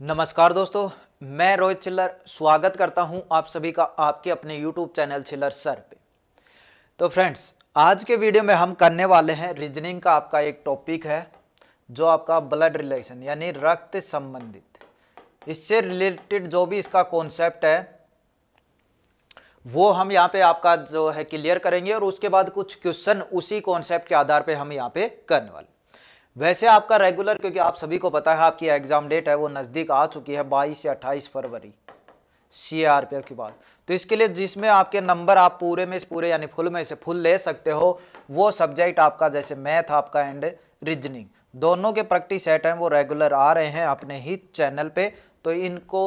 नमस्कार दोस्तों, मैं रोहित चिल्लर स्वागत करता हूं आप सभी का आपके अपने YouTube चैनल चिल्लर सर पे। तो फ्रेंड्स, आज के वीडियो में हम करने वाले हैं रीजनिंग का आपका एक टॉपिक है जो आपका ब्लड रिलेशन यानी रक्त संबंधित, इससे रिलेटेड जो भी इसका कॉन्सेप्ट है वो हम यहाँ पे आपका जो है क्लियर करेंगे और उसके बाद कुछ क्वेश्चन उसी कॉन्सेप्ट के आधार पे हम यहाँ पे करने वाले। वैसे आपका रेगुलर, क्योंकि आप सभी को पता है आपकी एग्जाम डेट है वो नज़दीक आ चुकी है 22 से 28 फरवरी CRPF की बात। तो इसके लिए जिसमें आपके नंबर आप पूरे में से पूरे यानी फुल में से फुल ले सकते हो वो सब्जेक्ट आपका जैसे मैथ आपका एंड रीजनिंग दोनों के प्रैक्टिस सेट हैं वो रेगुलर आ रहे हैं अपने ही चैनल पे। तो इनको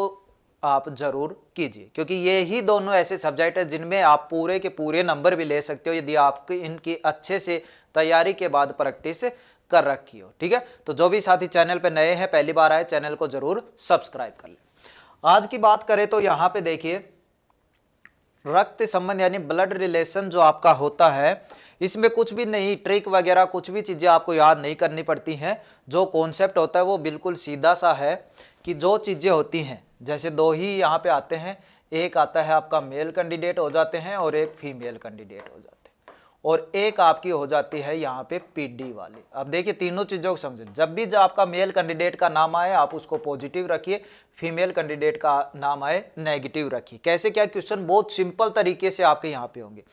आप जरूर कीजिए क्योंकि ये ही दोनों ऐसे सब्जेक्ट है जिनमें आप पूरे के पूरे नंबर भी ले सकते हो यदि आपकी इनकी अच्छे से तैयारी के बाद प्रैक्टिस कर रखी हो। ठीक है, तो जो भी साथी चैनल पे नए हैं पहली बार आए चैनल को जरूर सब्सक्राइब कर ले। आज की बात करें तो यहाँ पे देखिए रक्त संबंध यानी ब्लड रिलेशन जो आपका होता है इसमें कुछ भी नहीं, ट्रिक वगैरह कुछ भी चीजें आपको याद नहीं करनी पड़ती हैं। जो कॉन्सेप्ट होता है वो बिल्कुल सीधा सा है कि जो चीजें होती हैं जैसे दो ही यहाँ पे आते हैं, एक आता है आपका मेल कैंडिडेट हो जाते हैं और एक फीमेल कैंडिडेट हो जाते हैं और एक आपकी हो जाती है यहाँ पे PD वाली। अब देखिए तीनों चीजों को समझे, जब भी आपका मेल कैंडिडेट का नाम आए आप उसको पॉजिटिव रखिए, फीमेल कैंडिडेट का नाम आए नेगेटिव रखिए। कैसे क्या क्वेश्चन बहुत सिंपल तरीके से आपके यहाँ पे होंगे।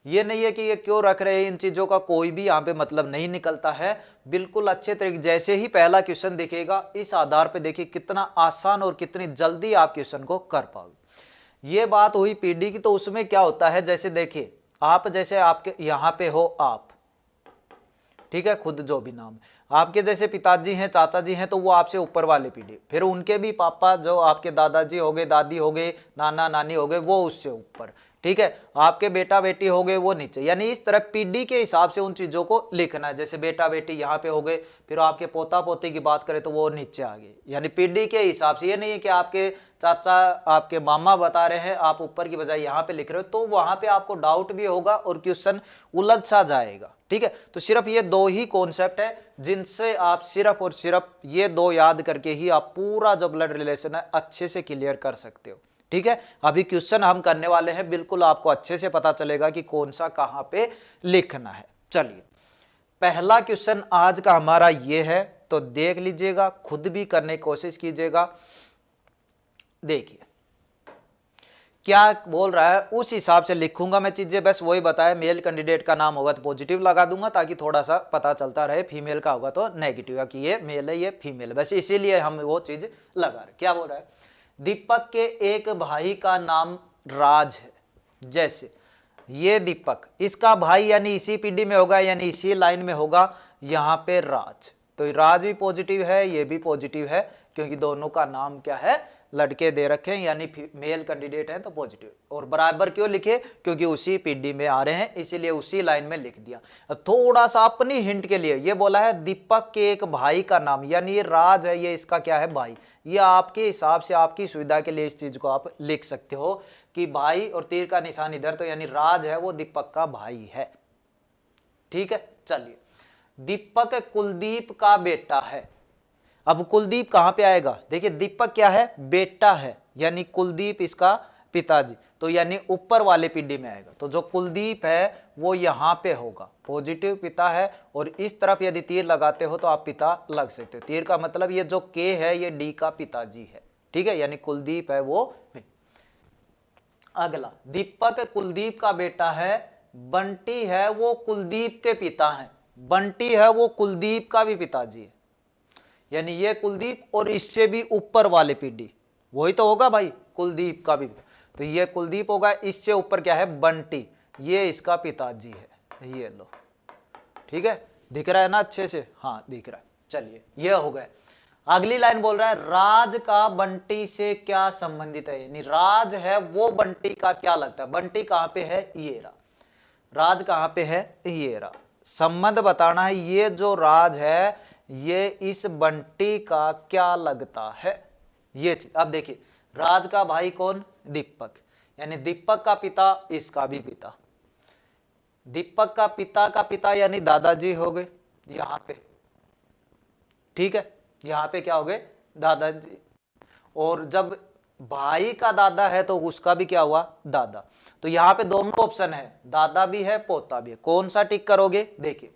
ये नहीं है कि ये क्यों रख रहे हैं, इन चीजों का कोई भी यहाँ पे मतलब नहीं निकलता है। बिल्कुल अच्छे तरीके जैसे ही पहला क्वेश्चन दिखेगा इस आधार पे देखिए कितना आसान और कितनी जल्दी आप क्वेश्चन को कर पाओगे। ये बात हुई PD की, तो उसमें क्या होता है जैसे देखिए आप जैसे आपके यहाँ पे हो आप, ठीक है, खुद जो भी नाम है आपके जैसे पिताजी हैं चाचा जी हैं तो वो आपसे ऊपर वाले पीढ़ी, फिर उनके भी पापा जो आपके दादाजी हो गए दादी हो गए नाना नानी हो गए वो उससे ऊपर, ठीक है, आपके बेटा बेटी हो गए वो नीचे। यानी इस तरह PD के हिसाब से उन चीजों को लिखना है। जैसे बेटा बेटी यहाँ पे हो गए, फिर आपके पोता पोती की बात करें तो वो नीचे आ गए, यानी PD के हिसाब से। ये नहीं है कि आपके चाचा आपके मामा बता रहे हैं आप ऊपर की बजाय यहाँ पे लिख रहे हो, तो वहां पे आपको डाउट भी होगा और क्वेश्चन उलझ सा जाएगा। ठीक है, तो सिर्फ ये दो ही कॉन्सेप्ट है जिनसे आप सिर्फ और सिर्फ ये दो याद करके ही आप पूरा जो ब्लड रिलेशन है अच्छे से क्लियर कर सकते हो। ठीक है, अभी क्वेश्चन हम करने वाले हैं, बिल्कुल आपको अच्छे से पता चलेगा कि कौन सा कहां पे लिखना है। चलिए पहला क्वेश्चन आज का हमारा ये है, तो देख लीजिएगा, खुद भी करने की कोशिश कीजिएगा। देखिए क्या बोल रहा है उस हिसाब से लिखूंगा मैं चीजें, बस वही बताया। मेल कैंडिडेट का नाम होगा तो पॉजिटिव लगा दूंगा ताकि थोड़ा सा पता चलता रहे, फीमेल का होगा तो नेगेटिव कि ये मेल है ये फीमेल, बस इसीलिए हम वो चीज लगा रहे। क्या बोल रहा है, दीपक के एक भाई का नाम राज है। जैसे ये दीपक, इसका भाई यानी इसी PD में होगा यानी इसी लाइन में होगा यहाँ पे राज, तो राज भी पॉजिटिव है ये भी पॉजिटिव है क्योंकि दोनों का नाम क्या है लड़के दे रखे हैं यानी मेल कैंडिडेट है तो पॉजिटिव। और बराबर क्यों लिखे, क्योंकि उसी PD में आ रहे हैं इसीलिए उसी लाइन में लिख दिया। अब थोड़ा सा अपनी हिंट के लिए ये बोला है दीपक के एक भाई का नाम, यानी ये राज है ये इसका क्या है भाई। ये आपके हिसाब से आपकी सुविधा के लिए इस चीज को आप लिख सकते हो कि भाई और तीर का निशान इधर, तो यानी राज है वो दीपक का भाई है। ठीक है, चलिए दीपक कुलदीप का बेटा है। अब कुलदीप कहां पे आएगा, देखिए दीपक क्या है बेटा है यानी कुलदीप इसका पिताजी, तो यानी ऊपर वाले PD में आएगा। तो जो कुलदीप है वो यहां पे होगा, पॉजिटिव पिता है और इस तरफ यदि तीर लगाते हो तो आप पिता लग सकते हो। तीर का मतलब ये जो K है ये D का पिताजी है। ठीक है, यानी कुलदीप है वो। अगला दीपक कुलदीप का बेटा है, बंटी है वो कुलदीप के पिता हैं, बंटी है वो कुलदीप का भी पिताजी है, यानी ये कुलदीप और इससे भी ऊपर वाले PD वही तो होगा भाई कुलदीप का भी, तो ये कुलदीप होगा, इससे ऊपर क्या है बंटी, ये इसका पिताजी है। ये लो, ठीक है, दिख रहा है ना अच्छे से, हाँ दिख रहा है। चलिए ये हो गए। अगली लाइन बोल रहा है राज का बंटी से क्या संबंधित है, यानी राज है वो बंटी का क्या लगता है। बंटी कहां पे है, ये रहा, राज कहां पे है, ये रहा। संबंध बताना है, ये जो राज है ये इस बंटी का क्या लगता है, ये चीज। अब देखिए राज का भाई कौन, दीपक, यानी दीपक का पिता इसका भी पिता, दीपक का पिता यानी दादाजी हो गए यहां पे। ठीक है, यहां पे क्या हो गए दादाजी, और जब भाई का दादा है तो उसका भी क्या हुआ, दादा। तो यहाँ पे दोनों ऑप्शन है, दादा भी है पोता भी है, कौन सा टिक करोगे। देखिए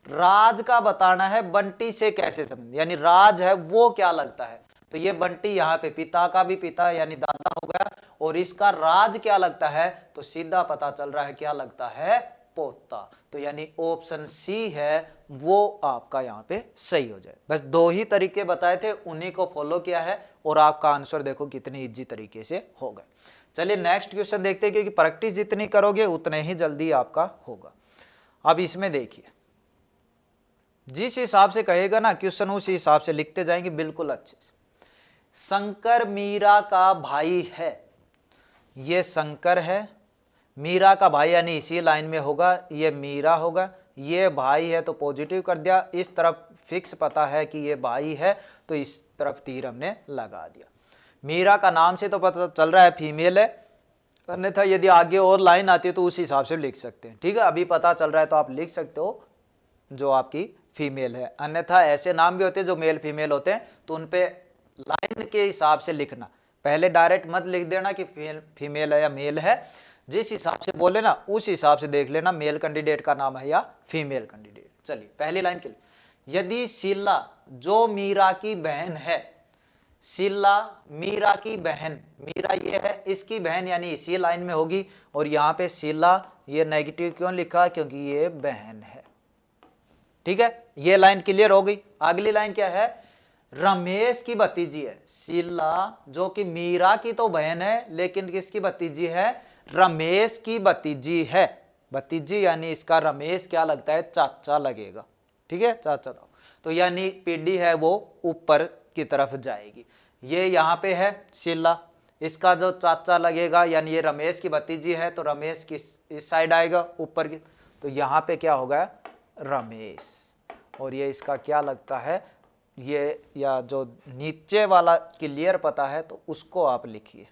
राज का बताना है बंटी से कैसे संबंध, यानी राज है वो क्या लगता है, तो ये बंटी यहाँ पे पिता का भी पिता यानी दादा हो गया, और इसका राज क्या लगता है, तो सीधा पता चल रहा है क्या लगता है, पोता। तो यानी ऑप्शन सी है वो आपका यहाँ पे सही हो जाए। बस दो ही तरीके बताए थे, उन्हीं को फॉलो किया है और आपका आंसर देखो कितनी इजी तरीके से हो गए। चलिए नेक्स्ट क्वेश्चन देखते हैं, क्योंकि प्रैक्टिस जितनी करोगे उतने ही जल्दी आपका होगा। अब इसमें देखिए जिस हिसाब से कहेगा ना क्वेश्चन उस हिसाब से लिखते जाएंगे बिल्कुल अच्छे से। शंकर मीरा का भाई है, ये शंकर है, मीरा का भाई यानी इसी लाइन में होगा, ये मीरा होगा, ये भाई है तो पॉजिटिव कर दिया, इस तरफ फिक्स पता है कि ये भाई है तो इस तरफ तीर हमने लगा दिया। मीरा का नाम से तो पता चल रहा है फीमेल है, अन्यथा यदि आगे और लाइन आती है तो उस हिसाब से लिख सकते हैं। ठीक है, अभी पता चल रहा है तो आप लिख सकते हो जो आपकी फीमेल है, अन्यथा ऐसे नाम भी होते हैं जो मेल फीमेल होते हैं तो उन पे लाइन के हिसाब से लिखना, पहले डायरेक्ट मत लिख देना कि फीमेल है या मेल है, जिस हिसाब से बोले ना उस हिसाब से देख लेना मेल कैंडिडेट का नाम है या फीमेल कैंडिडेट। चलिए पहली लाइन के लिए, यदि शीला जो मीरा की बहन है, शीला मीरा की बहन, मीरा ये है इसकी बहन यानी इसी लाइन में होगी, और यहाँ पे शीला ये नेगेटिव क्यों लिखा, क्योंकि ये बहन है। ठीक है, ये लाइन क्लियर हो गई। अगली लाइन क्या है, रमेश की भतीजी है, शीला जो कि मीरा की तो बहन है लेकिन किसकी भतीजी है, रमेश की भतीजी है, भतीजी यानी इसका रमेश क्या लगता है, चाचा लगेगा। ठीक है, चाचा तो यानी पीढ़ी है वो ऊपर की तरफ जाएगी, ये यहाँ पे है शीला, इसका जो चाचा लगेगा यानी ये रमेश की भतीजी है तो रमेश किस इस साइड आएगा ऊपर की, तो यहाँ पे क्या होगा रमेश, और ये इसका क्या लगता है, ये या जो नीचे वाला क्लियर पता है तो उसको आप लिखिए।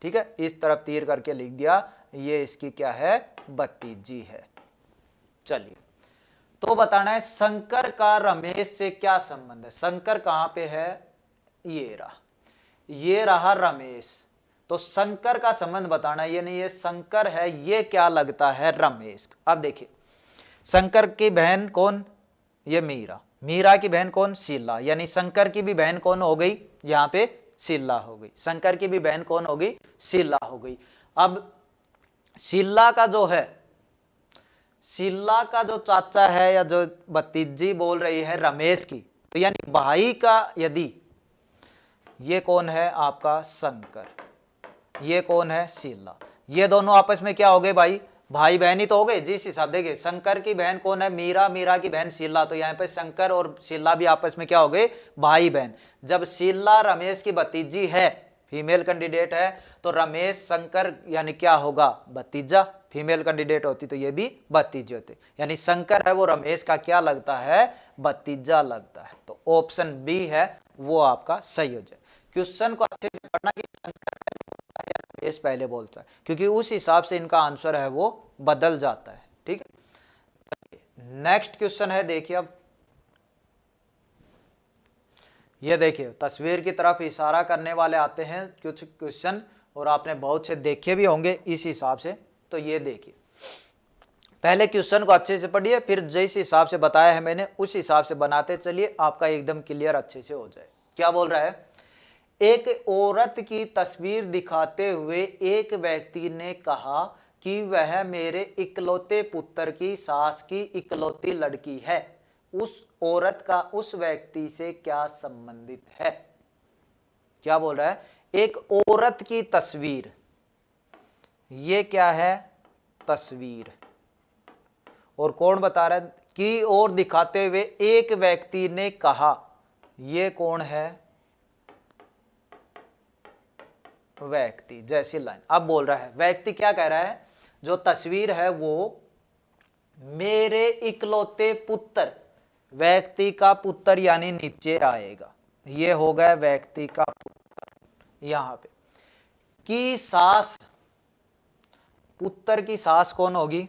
ठीक है, इस तरफ तीर करके लिख दिया, ये इसकी क्या है, भतीजी है। चलिए तो बताना है शंकर का रमेश से क्या संबंध है, शंकर कहां पे है, ये रहा रमेश, तो शंकर का संबंध बताना है, ये नहीं ये शंकर है, ये क्या लगता है, रमेश। अब देखिए शंकर की बहन कौन, ये मीरा, मीरा की बहन कौन, शीला, यानी शंकर की भी बहन कौन हो गई, यहाँ पे शीला हो गई, शंकर की भी बहन कौन हो गई, शीला हो गई। अब शीला का जो है, शीला का जो चाचा है या जो भतीजी बोल रही है रमेश की, तो यानी भाई का यदि, ये कौन है आपका शंकर, ये कौन है शीला, ये दोनों आपस में क्या हो गए भाई, भाई बहन ही तो हो गए। जिस हिसाब देखिए शंकर की बहन कौन है, मीरा, मीरा की बहन शीला, तो यहाँ पे शंकर और शीला भी आपस में क्या हो गए, भाई बहन। जब शीला रमेश की भतीजी है, फीमेल कैंडिडेट है, तो रमेश शंकर यानी क्या होगा, भतीजा, फीमेल कैंडिडेट होती तो ये भी भतीजे होते, यानी शंकर है वो रमेश का क्या लगता है, भतीजा लगता है। तो ऑप्शन बी है वो आपका सही हो जाए। क्वेश्चन को अच्छे से पढ़ना कि शंकर रमेश पहले बोलता है, क्योंकि उस हिसाब से इनका आंसर है वो बदल जाता है। ठीक है, नेक्स्ट क्वेश्चन है, देखिए अब ये देखिए तस्वीर की तरफ इशारा करने वाले आते हैं कुछ क्वेश्चन, और आपने बहुत से देखे भी होंगे इस हिसाब से। तो ये देखिए पहले क्वेश्चन को अच्छे से पढ़िए, फिर जिस हिसाब से बताया है मैंने उस हिसाब से बनाते चलिए, आपका एकदम क्लियर अच्छे से हो जाए। क्या बोल रहा है, एक औरत की तस्वीर दिखाते हुए एक व्यक्ति ने कहा कि वह मेरे इकलौते पुत्र की सास की इकलौती लड़की है, उस औरत का उस व्यक्ति से क्या संबंधित है। क्या बोल रहा है, एक औरत की तस्वीर, ये क्या है, तस्वीर, और कौन बता रहा है कि और दिखाते हुए एक व्यक्ति ने कहा, ये कौन है, व्यक्ति, जैसी लाइन। अब बोल रहा है व्यक्ति क्या कह रहा है, जो तस्वीर है वो मेरे इकलौते पुत्र, व्यक्ति का पुत्र यानी नीचे आएगा, ये हो गया व्यक्ति का पुत्र यहां पे, की सास, पुत्र की सास कौन होगी,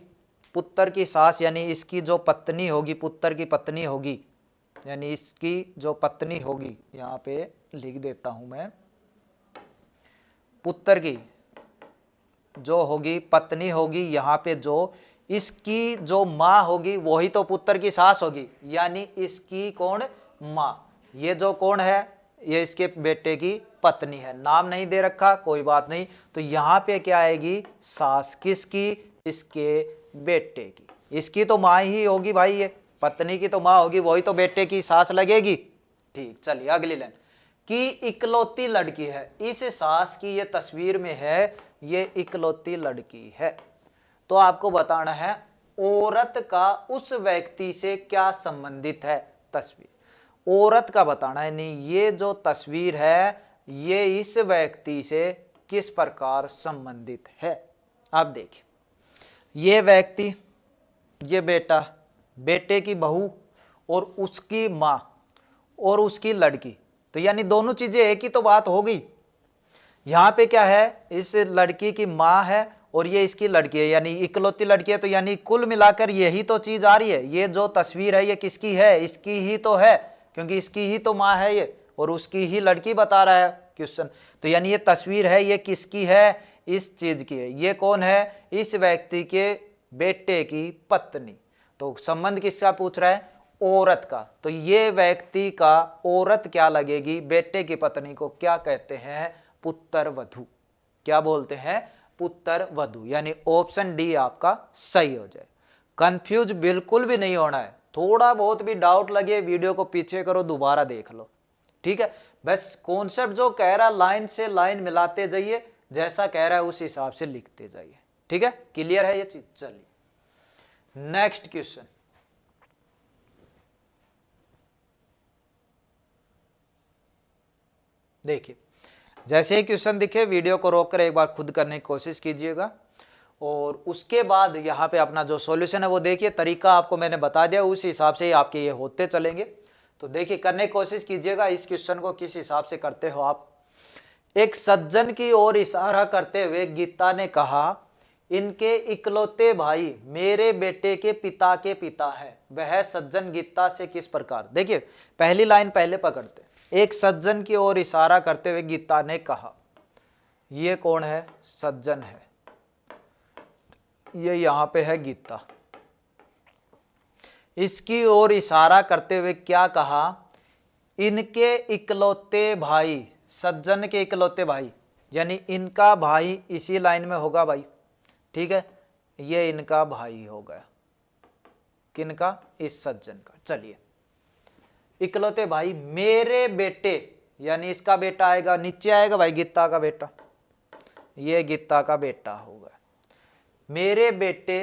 पुत्र की सास यानी इसकी जो पत्नी होगी, पुत्र की पत्नी होगी, यानी इसकी जो पत्नी होगी, यहां पे लिख देता हूं मैं, पुत्र की जो होगी पत्नी होगी, यहाँ पे जो इसकी जो माँ होगी वही तो पुत्र की सास होगी, यानी इसकी कौन माँ। ये जो कौन है, ये इसके बेटे की पत्नी है। नाम नहीं दे रखा, कोई बात नहीं। तो यहाँ पे क्या आएगी, सास किसकी, इसके बेटे की। इसकी तो माँ ही होगी भाई, ये पत्नी की तो माँ होगी, वही तो बेटे की सास लगेगी। ठीक, चलिए अगली लाइन कि इकलौती लड़की है। इस सास की ये तस्वीर में है, ये इकलौती लड़की है। तो आपको बताना है औरत का उस व्यक्ति से क्या संबंधित है। तस्वीर औरत का बताना है, नहीं ये जो तस्वीर है ये इस व्यक्ति से किस प्रकार संबंधित है। आप देखिए, ये व्यक्ति, ये बेटा, बेटे की बहू और उसकी माँ और उसकी लड़की, तो यानी दोनों चीजें एक ही तो बात हो गई। यहाँ पे क्या है, इस लड़की की माँ है और ये इसकी लड़की है, यानी इकलौती लड़की है। तो यानी कुल मिलाकर यही तो चीज आ रही है। ये जो तस्वीर है ये किसकी है, इसकी ही तो है, क्योंकि इसकी ही तो माँ है ये और उसकी ही लड़की बता रहा है क्वेश्चन। तो यानी ये तस्वीर है ये किसकी है, इस चीज की है। ये कौन है, इस व्यक्ति के बेटे की पत्नी। तो संबंध किसका पूछ रहा है, औरत का। तो ये व्यक्ति का औरत क्या लगेगी, बेटे की पत्नी को क्या कहते हैं, पुत्र वधू। क्या बोलते हैं, पुत्र वधू। यानी ऑप्शन डी आपका सही हो जाए। कंफ्यूज बिल्कुल भी नहीं होना है। थोड़ा बहुत भी डाउट लगे वीडियो को पीछे करो, दोबारा देख लो, ठीक है। बस कॉन्सेप्ट जो कह रहा लाइन से लाइन मिलाते जाइए, जैसा कह रहा है उस हिसाब से लिखते जाइए, ठीक है। क्लियर है ये चीज। चलिए नेक्स्ट क्वेश्चन। देखिए, जैसे ही क्वेश्चन दिखे वीडियो को रोककर एक बार खुद करने की कोशिश कीजिएगा और उसके बाद यहाँ पे अपना जो सॉल्यूशन है वो देखिए। तरीका आपको मैंने बता दिया, उस हिसाब से ही आपके ये होते चलेंगे। तो देखिए, करने की कोशिश कीजिएगा इस क्वेश्चन को किस हिसाब से करते हो आप। एक सज्जन की ओर इशारा करते हुए गीता ने कहा, इनके इकलौते भाई मेरे बेटे के पिता है। वह सज्जन गीता से किस प्रकार। देखिए पहली लाइन पहले पकड़ते। एक सज्जन की ओर इशारा करते हुए गीता ने कहा, ये कौन है, सज्जन है, ये यहां पे है गीता। इसकी ओर इशारा करते हुए क्या कहा, इनके इकलौते भाई, सज्जन के इकलौते भाई, यानी इनका भाई इसी लाइन में होगा भाई, ठीक है। ये इनका भाई हो गया, किनका, इस सज्जन का। चलिए, इकलौते भाई मेरे बेटे, यानी इसका बेटा आएगा, नीचे आएगा भाई गीता का बेटा, ये गीता का बेटा होगा। मेरे बेटे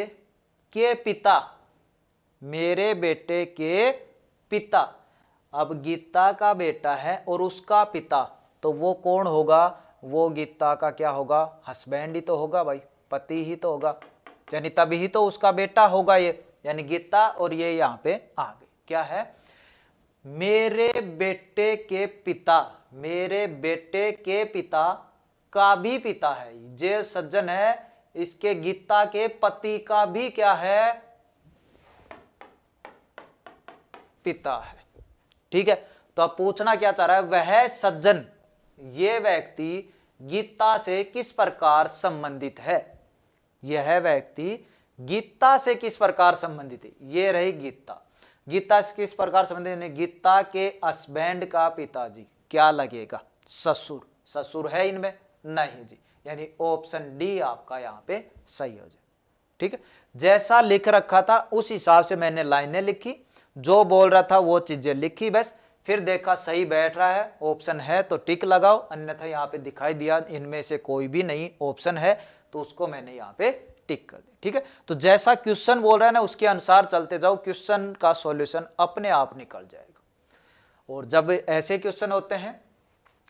के पिता, मेरे बेटे के पिता। अब गीता का बेटा है और उसका पिता, तो वो कौन होगा, वो गीता का क्या होगा, हस्बैंड ही तो होगा भाई, पति ही तो होगा, यानी तभी ही तो उसका बेटा होगा ये। यानी गीता और ये यहाँ पे आ गई। क्या है, मेरे बेटे के पिता, मेरे बेटे के पिता का भी पिता है। जे सज्जन है इसके गीता के पति का भी क्या है, पिता है, ठीक है। तो अब पूछना क्या चाह रहा है, वह सज्जन, ये व्यक्ति गीता से किस प्रकार संबंधित है। यह व्यक्ति गीता से किस प्रकार संबंधित है, ये रही गीता। गीता से किस प्रकार संबंधित, गीता के हस्बैंड का पिताजी क्या लगेगा, ससुर। ससुर है इनमें, नहीं जी, यानी ऑप्शन डी आपका यहाँ पे सही हो जाए, ठीक है। जैसा लिख रखा था उस हिसाब से मैंने लाइनें लिखी, जो बोल रहा था वो चीजें लिखी बस। फिर देखा सही बैठ रहा है, ऑप्शन है तो टिक लगाओ, अन्यथा यहाँ पे दिखाई दिया इनमें से कोई भी नहीं ऑप्शन है तो उसको मैंने यहाँ पे टिक कर दी, ठीक है। तो जैसा क्वेश्चन बोल रहा है ना उसके अनुसार चलते जाओ, क्वेश्चन का सॉल्यूशन अपने आप निकल जाएगा। और जब ऐसे क्वेश्चन होते हैं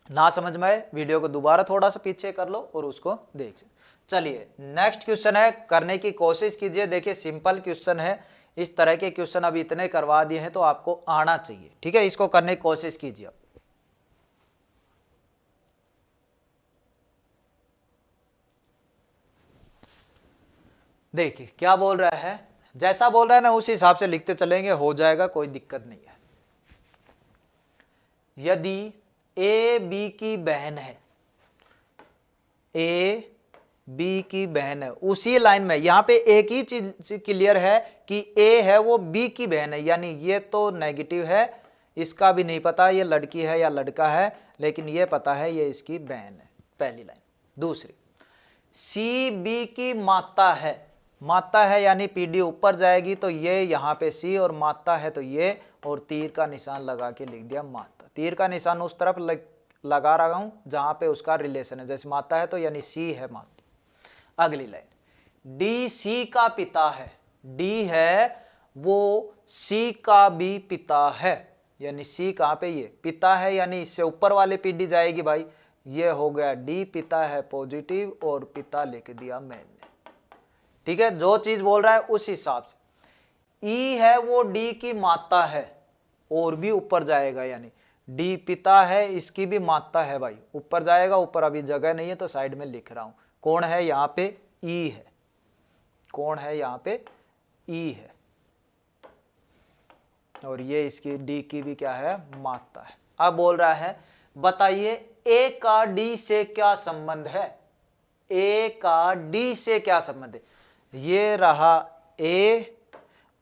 ना समझ में आए, वीडियो को दोबारा थोड़ा सा पीछे कर लो और उसको देख। चलिए नेक्स्ट क्वेश्चन है, करने की कोशिश कीजिए। देखिए सिंपल क्वेश्चन है, इस तरह के क्वेश्चन अभी इतने करवा दिए हैं तो आपको आना चाहिए, ठीक है। इसको करने की कोशिश कीजिए। देखिए क्या बोल रहा है, जैसा बोल रहा है ना उस हिसाब से लिखते चलेंगे, हो जाएगा, कोई दिक्कत नहीं है। यदि ए बी की बहन है, ए बी की बहन है। उसी लाइन में यहाँ पे एक ही चीज क्लियर है कि ए है वो बी की बहन है, यानी ये तो नेगेटिव है, इसका भी नहीं पता ये लड़की है या लड़का है, लेकिन ये पता है ये इसकी बहन है, पहली लाइन। दूसरी, सी बी की माता है, माता है यानी पीडी ऊपर जाएगी तो ये यहाँ पे सी, और माता है तो ये, और तीर का निशान लगा के लिख दिया माता। तीर का निशान उस तरफ लगा रहा हूं जहां पे उसका रिलेशन है, जैसे माता है तो यानी सी है माता। अगली लाइन, डी सी का पिता है, डी है वो सी का भी पिता है, यानी सी कहां पे, ये पिता है, यानी इससे ऊपर वाले पीडी जाएगी भाई, ये हो गया डी पिता है पॉजिटिव, और पिता लिख दिया मैंने। ठीक है, जो चीज बोल रहा है उस हिसाब से। ई है वो डी की माता है, और भी ऊपर जाएगा, यानी डी पिता है, इसकी भी माता है भाई, ऊपर जाएगा, ऊपर अभी जगह नहीं है तो साइड में लिख रहा हूं। कौन है यहाँ पे, ई है, कौन है यहाँ पे, ई है, और ये इसकी डी की भी क्या है, माता है। अब बोल रहा है बताइए ए का डी से क्या संबंध है, ए का डी से क्या संबंध है। ये रहा ए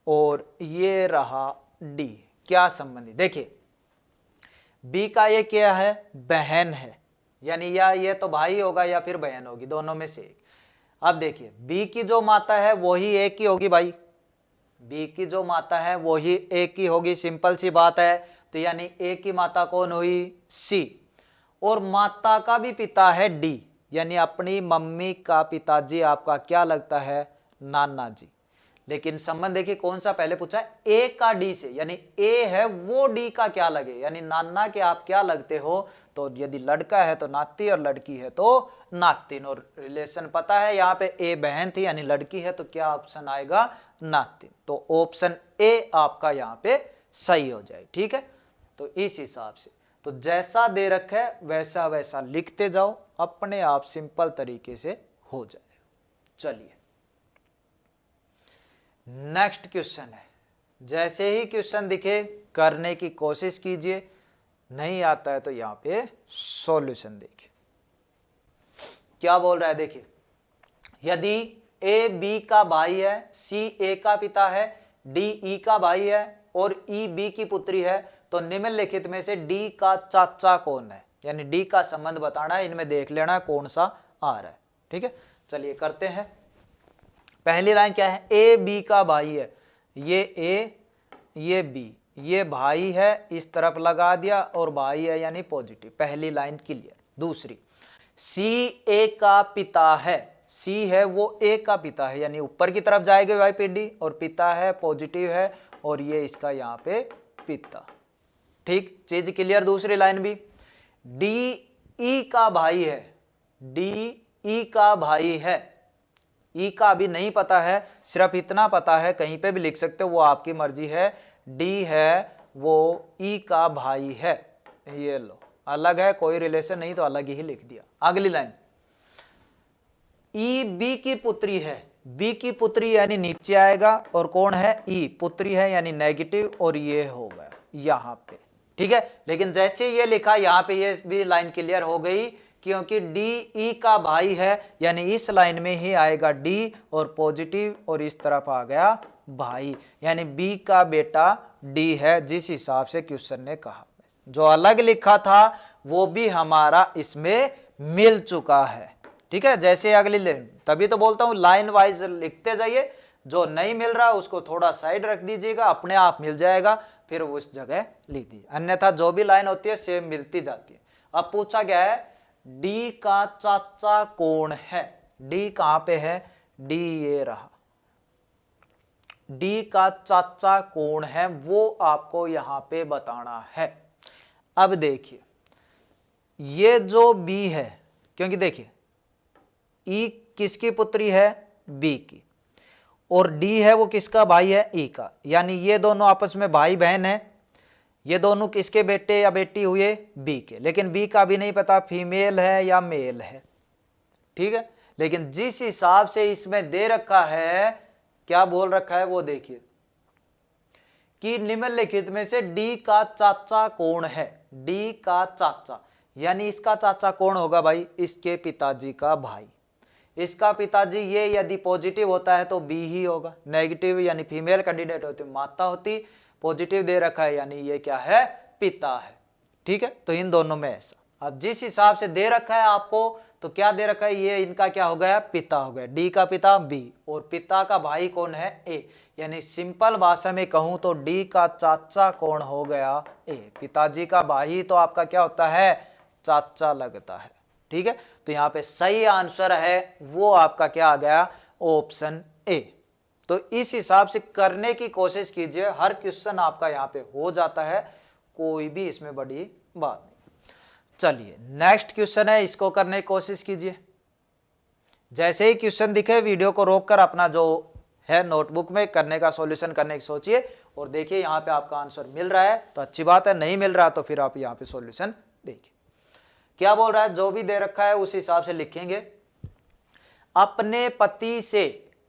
और ये रहा डी, क्या संबंध है। देखिए बी का ये क्या है, बहन है, यानी या ये तो भाई होगा या फिर बहन होगी, दोनों में से एक। अब देखिए बी की जो माता है वही एक ही होगी भाई, बी की जो माता है वही एक ही होगी, सिंपल सी बात है। तो यानी ए की माता कौन हुई, सी, और माता का भी पिता है डी, यानी अपनी मम्मी का पिताजी आपका क्या लगता है, नाना जी। लेकिन संबंध देखिए कौन सा पहले पूछा है, ए का डी से, यानी ए है वो डी का क्या लगे, यानी नाना के आप क्या लगते हो। तो यदि लड़का है तो नाती और लड़की है तो नातिन, और रिलेशन पता है यहाँ पे ए बहन थी यानी लड़की है, तो क्या ऑप्शन आएगा, नातिन। तो ऑप्शन ए आपका यहाँ पे सही हो जाए। ठीक है, तो इस हिसाब से तो जैसा दे रखा है वैसा वैसा लिखते जाओ, अपने आप सिंपल तरीके से हो जाएगा। चलिए नेक्स्ट क्वेश्चन है, जैसे ही क्वेश्चन दिखे करने की कोशिश कीजिए, नहीं आता है तो यहां पे सॉल्यूशन देखिए क्या बोल रहा है। देखिए यदि ए बी का भाई है, सी ए का पिता है, डी ई का भाई है और ई बी की पुत्री है, तो निम्नलिखित में से डी का चाचा कौन है, यानी डी का संबंध बताना है, इनमें देख लेना कौन सा आ रहा है। ठीक है, चलिए करते हैं। पहली लाइन क्या है, ए बी का भाई है, ये ए ये बी, ये भाई है, इस तरफ लगा दिया, और भाई है यानी पॉजिटिव, पहली लाइन क्लियर। दूसरी, सी ए का पिता है, सी है वो ए का पिता है, यानी ऊपर की तरफ जाएगा भाई पीडी, और पिता है पॉजिटिव है, और ये इसका यहाँ पे पिता। ठीक, चीज क्लियर। दूसरी लाइन भी, डी ई का भाई है, डी ई का भाई है, ई का अभी नहीं पता है, सिर्फ इतना पता है, कहीं पे भी लिख सकते हो, वो आपकी मर्जी है। डी है वो ई का भाई है, ये लो, अलग है, कोई रिलेशन नहीं तो अलग ही लिख दिया। अगली लाइन, ई बी की पुत्री है, बी की पुत्री यानी नीचे आएगा, और कौन है, ई पुत्री है यानी नेगेटिव, और ये हो गया यहां पे। ठीक है, लेकिन जैसे ये लिखा यहाँ पे ये भी लाइन क्लियर हो गई, क्योंकि डी ई का भाई है, यानी इस लाइन में ही आएगा डी और पॉजिटिव, और इस तरफ आ गया भाई, यानी बी का बेटा डी है, जिस हिसाब से क्वेश्चन ने कहा। जो अलग लिखा था वो भी हमारा इसमें मिल चुका है। ठीक है, जैसे अगली लाइन, तभी तो बोलता हूं लाइन वाइज लिखते जाइए, जो नहीं मिल रहा उसको थोड़ा साइड रख दीजिएगा, अपने आप मिल जाएगा, फिर उस जगह लिख दीजिए, अन्यथा जो भी लाइन होती है सेम मिलती जाती है। अब पूछा गया है डी का चाचा कौन है, डी कहां पे है, डी ये रहा, डी का चाचा कौन है वो आपको यहां पे बताना है। अब देखिए ये जो बी है, क्योंकि देखिए ई किसकी पुत्री है, बी की, और डी है वो किसका भाई है, ई का, यानी ये दोनों आपस में भाई बहन है। ये दोनों किसके बेटे या बेटी हुए, बी के, लेकिन बी का भी नहीं पता फीमेल है या मेल है। ठीक है, लेकिन जिस हिसाब से इसमें दे रखा है, क्या बोल रखा है वो देखिए, कि निम्नलिखित में से डी का चाचा कौन है, डी का चाचा, यानी इसका चाचा कौन होगा भाई, इसके पिताजी का भाई। इसका पिताजी ये यदि पॉजिटिव होता है तो बी ही होगा, नेगेटिव यानी फीमेल कैंडिडेट होती माता होती, पॉजिटिव दे रखा है यानी ये क्या है, पिता है। ठीक है, तो इन दोनों में ऐसा। अब जिस हिसाब से दे रखा है आपको, तो क्या दे रखा है, ये इनका क्या हो गया, पिता हो गया, डी का पिता बी, और पिता का भाई कौन है, ए। यानी सिंपल भाषा में कहूं तो डी का चाचा कौन हो गया, ए। पिताजी का भाई तो आपका क्या होता है, चाचा लगता है। ठीक है, तो यहाँ पे सही आंसर है वो आपका क्या आ गया, ऑप्शन ए। तो इस हिसाब से करने की कोशिश कीजिए, हर क्वेश्चन आपका यहाँ पे हो जाता है, कोई भी इसमें बड़ी बात नहीं। चलिए नेक्स्ट क्वेश्चन है, इसको करने की कोशिश कीजिए। जैसे ही क्वेश्चन दिखे वीडियो को रोककर अपना जो है नोटबुक में करने का सॉल्यूशन करने की सोचिए, और देखिए यहाँ पे आपका आंसर मिल रहा है तो अच्छी बात है, नहीं मिल रहा तो फिर आप यहाँ पे सॉल्यूशन देखिए क्या बोल रहा है। जो भी दे रखा है उस हिसाब से लिखेंगे। अपने पति से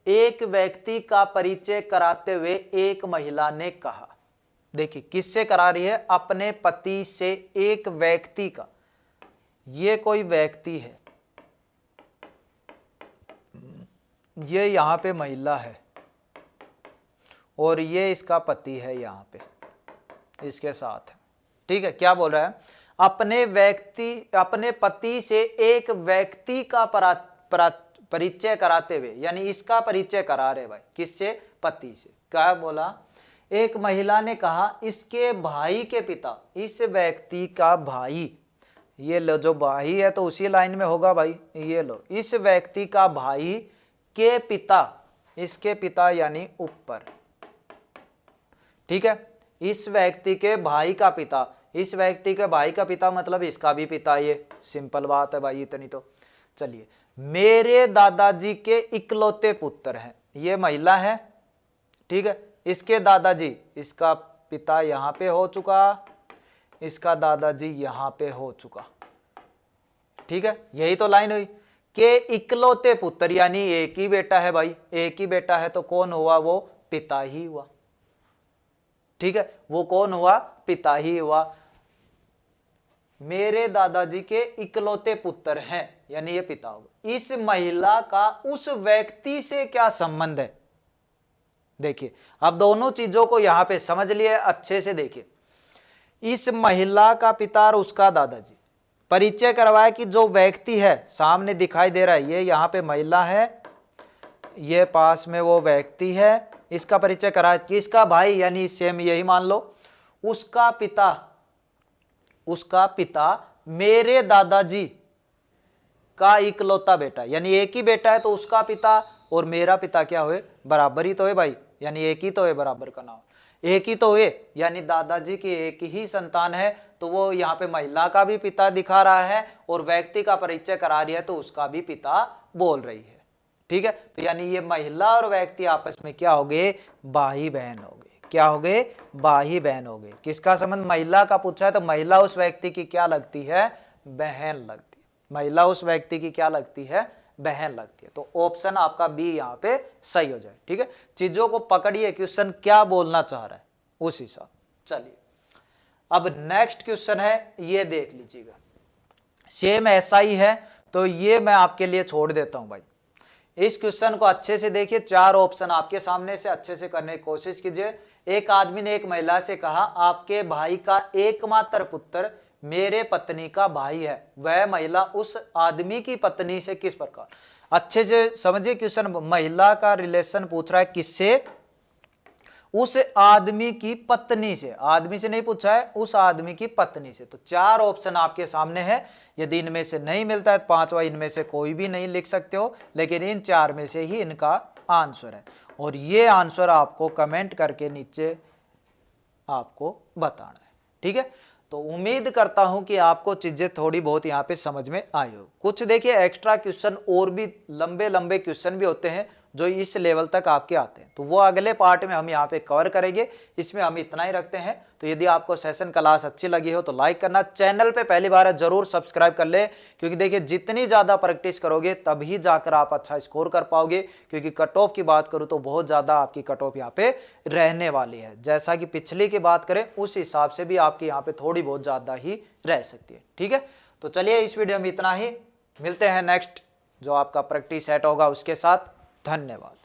एक व्यक्ति का परिचय कराते हुए एक महिला ने कहा, देखिए किससे करा रही है, अपने पति से एक व्यक्ति का, ये कोई व्यक्ति है, ये यहां पे महिला है और ये इसका पति है यहां पे इसके साथ है। ठीक है, क्या बोल रहा है, अपने पति से एक व्यक्ति का परिचय कराते हुए, यानी इसका परिचय करा रहे भाई, किससे, पति से। क्या बोला, एक महिला ने कहा इसके भाई के पिता, इस व्यक्ति का भाई, ये लो जो भाई है तो उसी लाइन में होगा भाई, ये लो, इस व्यक्ति का भाई के पिता, इसके पिता यानी ऊपर। ठीक है, इस व्यक्ति के भाई का पिता, इस व्यक्ति के भाई का पिता मतलब इसका भी पिता, ये सिंपल बात है भाई, इतनी तो। चलिए, मेरे दादाजी के इकलौते पुत्र हैं, ये महिला है। ठीक है, इसके दादाजी, इसका पिता यहां पे हो चुका, इसका दादाजी यहां पे हो चुका। ठीक है, यही तो लाइन हुई, के इकलौते पुत्र यानी एक ही बेटा है भाई, एक ही बेटा है तो कौन हुआ, वो पिता ही हुआ। ठीक है, वो कौन हुआ, पिता ही हुआ। मेरे दादाजी के इकलौते पुत्र हैं यानी ये पिता होगा। इस महिला का उस व्यक्ति से क्या संबंध है, देखिए अब दोनों चीजों को यहां पे समझ लिए अच्छे से। देखिए, इस महिला का पिता और उसका दादाजी, परिचय करवाया कि जो व्यक्ति है सामने दिखाई दे रहा है, ये यहाँ पे महिला है, ये पास में वो व्यक्ति है, इसका परिचय कराया कि इसका भाई यानी सेम यही मान लो, उसका पिता मेरे दादाजी का इकलौता बेटा, यानी एक ही बेटा है तो उसका पिता और मेरा पिता क्या हुए, बराबर ही तो है भाई, यानी एक ही तो है, बराबर का नाम एक ही तो हुए, यानी दादाजी की एक ही संतान है, तो वो यहाँ पे महिला का भी पिता दिखा रहा है और व्यक्ति का परिचय करा रही है तो उसका भी पिता बोल रही है। ठीक है, तो यानी ये महिला और व्यक्ति आपस में क्या हो गए, भाई बहन हो गए। क्या हो गए, भाई बहन हो गए। किसका संबंध, महिला का पूछा है तो महिला उस व्यक्ति की क्या लगती है, बहन लगती है। महिला उस व्यक्ति की क्या लगती है, बहन लगती है। तो ऑप्शन आपका बी यहाँ पे सही हो जाए। ठीक है, चीजों को पकड़िए, क्वेश्चन क्या बोलना चाह रहा है उस हिसाब। चलिए अब नेक्स्ट क्वेश्चन है, ये देख लीजिएगा, सेम ऐसा ही है, तो ये मैं आपके लिए छोड़ देता हूं भाई। इस क्वेश्चन को अच्छे से देखिए, चार ऑप्शन आपके सामने से अच्छे से करने की कोशिश कीजिए। एक आदमी ने एक महिला से कहा, आपके भाई का एकमात्र पुत्र मेरे पत्नी का भाई है, वह महिला उस आदमी की पत्नी से किस प्रकार। अच्छे से समझिए क्वेश्चन, महिला का रिलेशन पूछ रहा है किससे, उस आदमी की पत्नी से। आदमी से नहीं पूछा है, उस आदमी की पत्नी से। तो चार ऑप्शन आपके सामने है, यदि इनमें से नहीं मिलता है तो पांचवा इनमें से कोई भी नहीं लिख सकते हो, लेकिन इन चार में से ही इनका आंसर है। और ये आंसर आपको कमेंट करके नीचे आपको बताना है। ठीक है, तो उम्मीद करता हूं कि आपको चीजें थोड़ी बहुत यहाँ पे समझ में आई हो। कुछ देखिए एक्स्ट्रा क्वेश्चन और भी लंबे लंबे क्वेश्चन भी होते हैं जो इस लेवल तक आपके आते हैं, तो वो अगले पार्ट में हम यहाँ पे कवर करेंगे। इसमें हम इतना ही रखते हैं। तो यदि आपको सेशन क्लास अच्छी लगी हो तो लाइक करना, चैनल पे पहली बार है जरूर सब्सक्राइब कर ले, क्योंकि देखिए जितनी ज़्यादा प्रैक्टिस करोगे तभी जाकर आप अच्छा स्कोर कर पाओगे। क्योंकि कट ऑफ की बात करूँ तो बहुत ज़्यादा आपकी कट ऑफ यहाँ पे रहने वाली है। जैसा कि पिछली की बात करें उस हिसाब से भी आपकी यहाँ पे थोड़ी बहुत ज़्यादा ही रह सकती है। ठीक है, तो चलिए इस वीडियो में इतना ही, मिलते हैं नेक्स्ट जो आपका प्रैक्टिस सेट होगा उसके साथ। धन्यवाद।